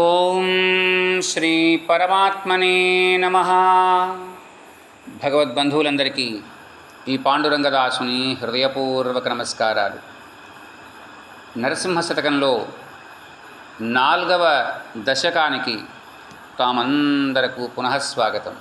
ఓం శ్రీ పరమాత్మనే నమః. భగవద్బంధువులందరికీ ఈ పాండురంగదాసుని హృదయపూర్వక నమస్కారాలు. నరసింహ శతకంలో 4వ దశకానికి తామందరకు పునఃస్వాగతం.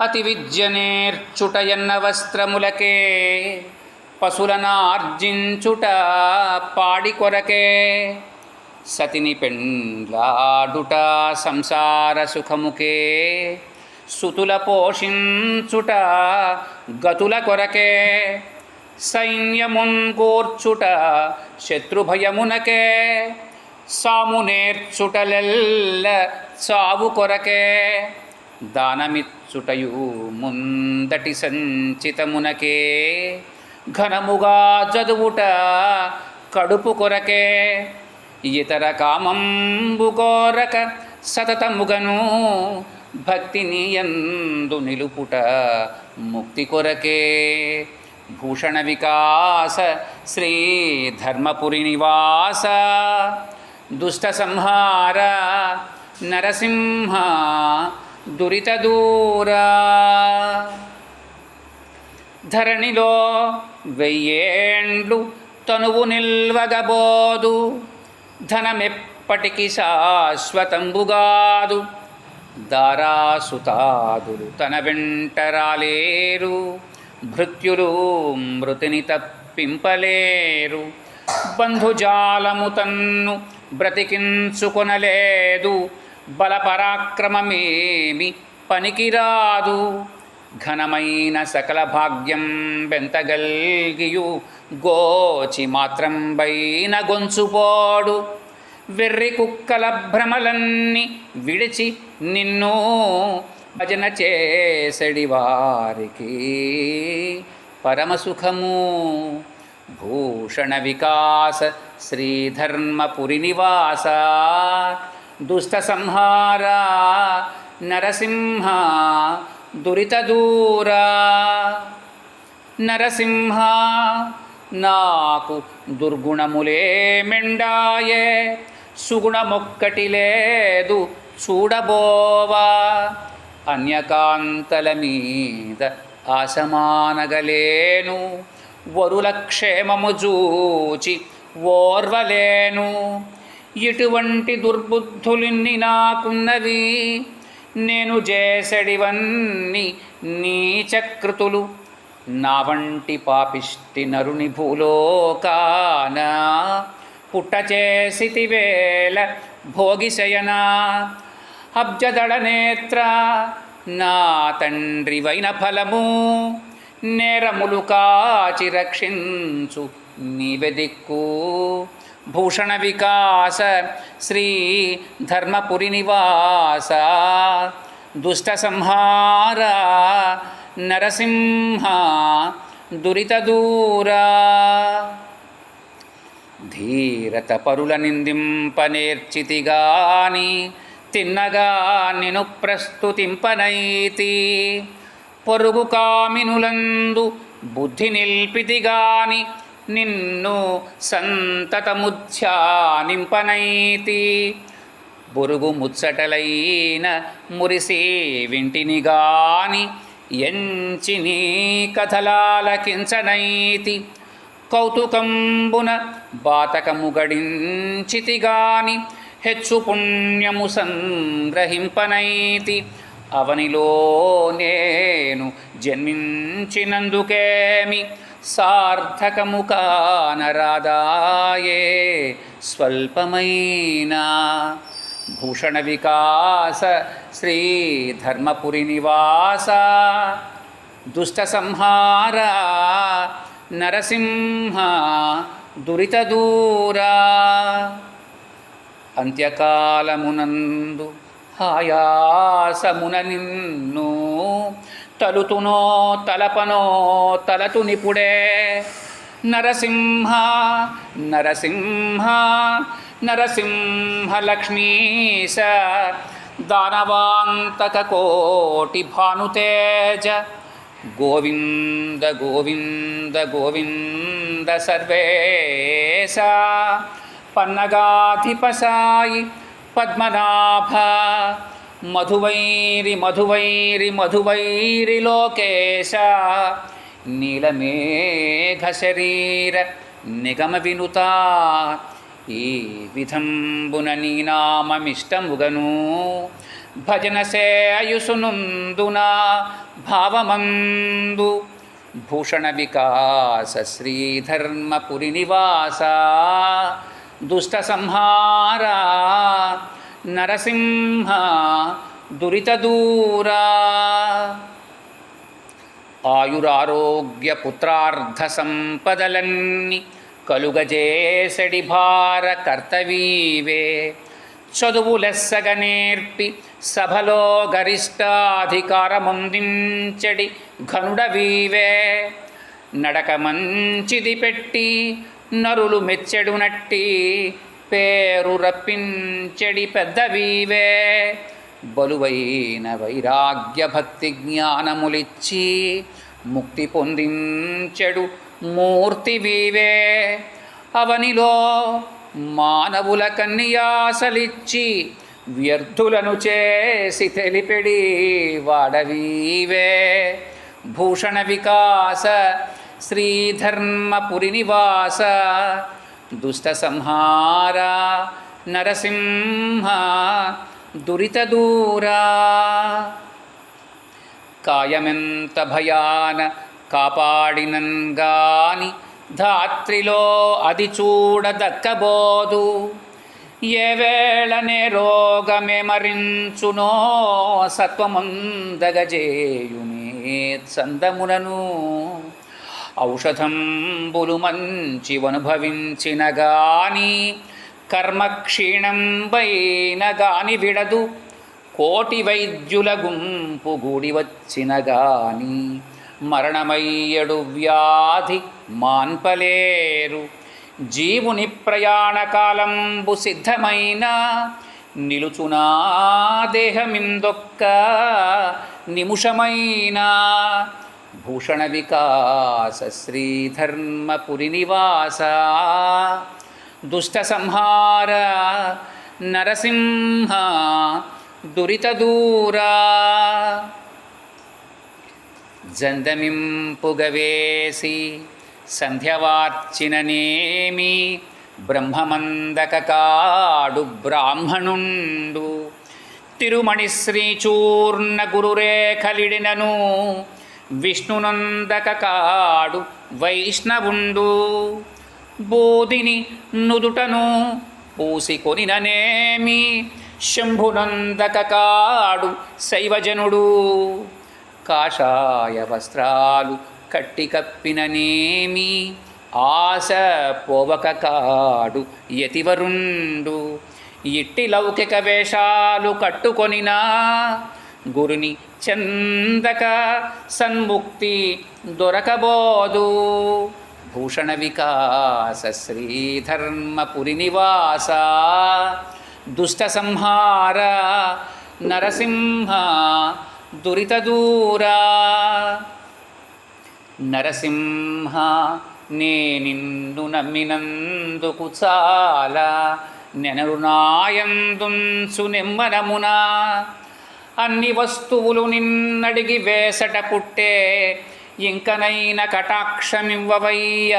అతి విద్యనేర్చుటయన్న వస్త్రములకే పశులనార్జించుట పాడి కొరకే సతిని పెండ్లాడుట సంసార సుఖముకే సుతుల పోషించుట గతుల కొరకే సైన్యమున్ కూర్చుట శత్రుభయమునకే సాము నేర్చుటలెల్ల సావు కొరకే దానమిచ్చుటయు ముందటి సంచితమునకే ఘనముగా చదువుట కడుపు కొరకే ఇతర కామంబు కోరక సతతముగను భక్తిని యందు నిలుపుట ముక్తి కొరకే భూషణ వికాస శ్రీ ధర్మపురి నివాస దుష్ట సంహార నరసింహ దురిత దూరా. ధరణిలో 1000 ఏండ్లు తనువు నిల్వగబోదు ధనమెప్పటికి శాశ్వతంబుగాదు దారాసుతాదులు తన వెంటరాలేరు భృత్యులు మృతిని తప్పింపలేరు బంధుజాలము తన్ను బ్రతికించుకొనలేదు బలపరాక్రమమేమి పనికిరాదు ఘనమైన సకల భాగ్యం బెంతగల్గియు గోచి మాత్రం బైన గొంచుపోడు వెర్రి కుక్కల భ్రమలన్నీ విడిచి నిన్ను భజన చేసడి వారికి పరమసుఖము భూషణ వికాస శ్రీధర్మపురి నివాస దుష్ట సంహార నరసింహ దురిత దూరా. నరసింహ నాకు దుర్గుణములే మెండాయే సుగుణమొక్కటి లేదు చూడబోవా అన్యకాంతల మీద ఆశమానగలేను వరుల క్షేమము చూచి ఓర్వలేను ఇటువంటి దుర్బుద్ధులిన్ని నాకున్నవి నేను చేసడివన్నీ నీచకృతులు నా వంటి పాపిష్టి నరుని భూలోకాన పుట్టచేసితివేల భోగిశయన అబ్జదళ నేత్ర నా తండ్రివైన ఫలము నేరములు కాచి రక్షించు నీవె దిక్కు భూషణ వికాస శ్రీ ధర్మపురి నివాస దుష్ట సంహార నరసింహ దురిత దూరా. ధీరత పరుల నిందింపనేర్చితిగాని తిన్నగా నిను ప్రస్తుతింపనైతి పొరుగు కామినులందు బుద్ధి నిల్పితిగాని నిన్ను సంతతముధ్యానింపనైతి బొరుగు ముచ్చటలైన మురిసి వింటిని గాని ఎంచి నీ కథలాలకించనైతి కౌతుకంబున బాతకము గడించితి గాని హెచ్చు పుణ్యము సంగ్రహింపనైతి అవనిలో నేను జన్మించినందుకేమి సార్థకము కానరాదాయే స్వల్పమైనా భూషణ వికాస శ్రీ ధర్మపురి నివాస దుష్ట సంహార నరసింహ దురిత దూరా. అంత్యకాలమునందు ఆయాసమున నిన్ను తలుతునో తలపనో తలతు నిపుడే నరసింహ నరసింహ నరసింహ లక్ష్మీశ దానవాంతక కోటి భానుతేజ గోవింద గోవింద గోవింద సర్వేశ పన్నగాధిపసాయి పద్మనాభ మధువైరి మధువైరి మధువైరి లోకేశ నీలమేఘ శరీర నిగమ వినుత ఈ విధంబున నీ నామమిష్టముగను భజన సేయుసునుందున భావమందు భూషణ వికాస శ్రీధర్మపురి నివాస దుష్ట సంహార నరసింహ దురిత దూరా ఆయురారోగ్య పుత్రార్థ సంపదలన్నీ కలుగజేసడి భార కర్తవీవే చదువు లెస్సగ నేర్పి సభలో గరిష్టాధికారముందించడి ఘనుడవీవే నడక మంచిది పెట్టి నరులు మెచ్చెడునట్టి పేరు రప్పించెడి పెద్దవీవే బలువైన వైరాగ్య భక్తి జ్ఞానములిచ్చి ముక్తి పొందించెడు మూర్తివీవే అవనిలో మానవుల కన్యాసలిచ్చి వ్యర్థులను చేసి తెలిపెడి వాడవీవే భూషణ వికాస శ్రీధర్మపురి నివాస దుష్ట సంహార నరసింహ దురిత దూరా కాయమెంత భయాన కాపాడినంగాని ధాత్రిలో అది చూడదక్కబోదు ఏ వేళనే రోగమే మరించునో సత్వముందగజేయునే చందములను ఔషధంబులు మంచివనుభవించిన గాని కర్మక్షీణంబైన గాని విడదు కోటి వైద్యుల గుంపు గూడి వచ్చిన గాని మరణమయ్యడు వ్యాధి మాన్పలేరు జీవుని ప్రయాణకాలంబు సిద్ధమైన నిలుచునా దేహమిందొక్క నిముషమైన భూషణ వికాస శ్రీధర్మపురి నివాస దుష్ట సంహార నరసింహ దురిత దూరా జందమింపుగవేసి సంధ్యవార్చిననేమి బ్రహ్మమందక కాడు బ్రాహ్మణుండు తిరుమణి శ్రీచూర్ణ గురురేఖలిడినను విష్ణునందక కాడు వైష్ణవుండు బోధిని నుదుటను పూసికొనిననేమి శంభునందక కాడు శైవజనుడు కాషాయ వస్త్రాలు కట్టి కప్పిననేమి ఆశ పోవక కాడు యతివరుండు ఇట్టి లౌకిక వేషాలు కట్టుకొనినా గురుని చందక సన్ముక్తి దొరకబోదు భూషణ వికాస శ్రీధర్మపురి నివాస దుష్ట సంహార నరసింహ దురిత దూరా నరసింహ నే నిన్ను నమ్మినందుకు చాలా నెనరునాయందుంచు నెమ్మనమునా అన్ని వస్తువులు నిన్నడిగి వేసట పుట్టే ఇంకనైన కటాక్షమివ్వవయ్య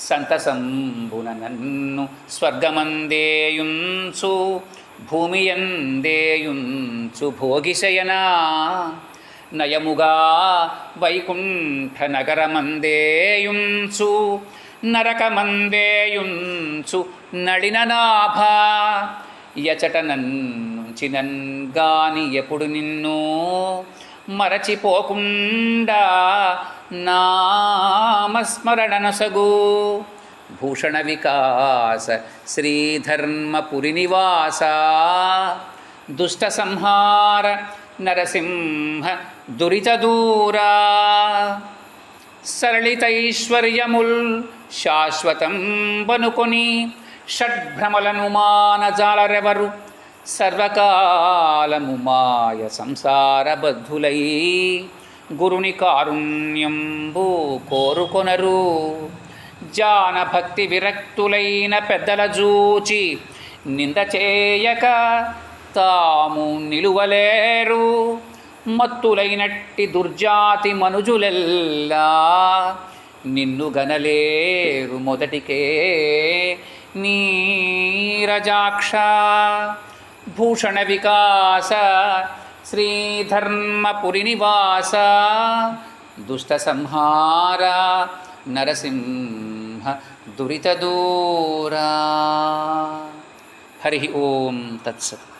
సంతసంబున నన్ను స్వర్గమందేయుంచు భూమియందేయుంచు భోగిశయనా నయముగా వైకుంఠ నగరమందేయుంచు నరకమందేయుంచు నడిననాభ యచట నన్నుంచినంగాని ఎప్పుడు నిన్ను మరచిపోకుండా నామస్మరణనసగు భూషణ వికాస శ్రీధర్మపురి నివాస దుష్ట సంహార నరసింహ దురిత దూరా సరళితైశ్వర్యముల్ శాశ్వతం బనుకొని షడ్భ్రమలను మానజాలరెవరు సర్వకాలము మాయ సంసారబద్ధులై గురుని కారుణ్యంబు కోరుకొనరు జాన భక్తి విరక్తులైన పెద్దల జూచి నింద చేయక తాము నిలువలేరు. మత్తులైనట్టి దుర్జాతి మనుజులెల్లా నిన్ను గనలేరు మొదటికే నీరజాక్ష. భూషణ వికాస శ్రీధర్మపురి నివాస దుష్ట సంహార నరసింహ దురిత దూరా. హరి ఓం తత్సత్.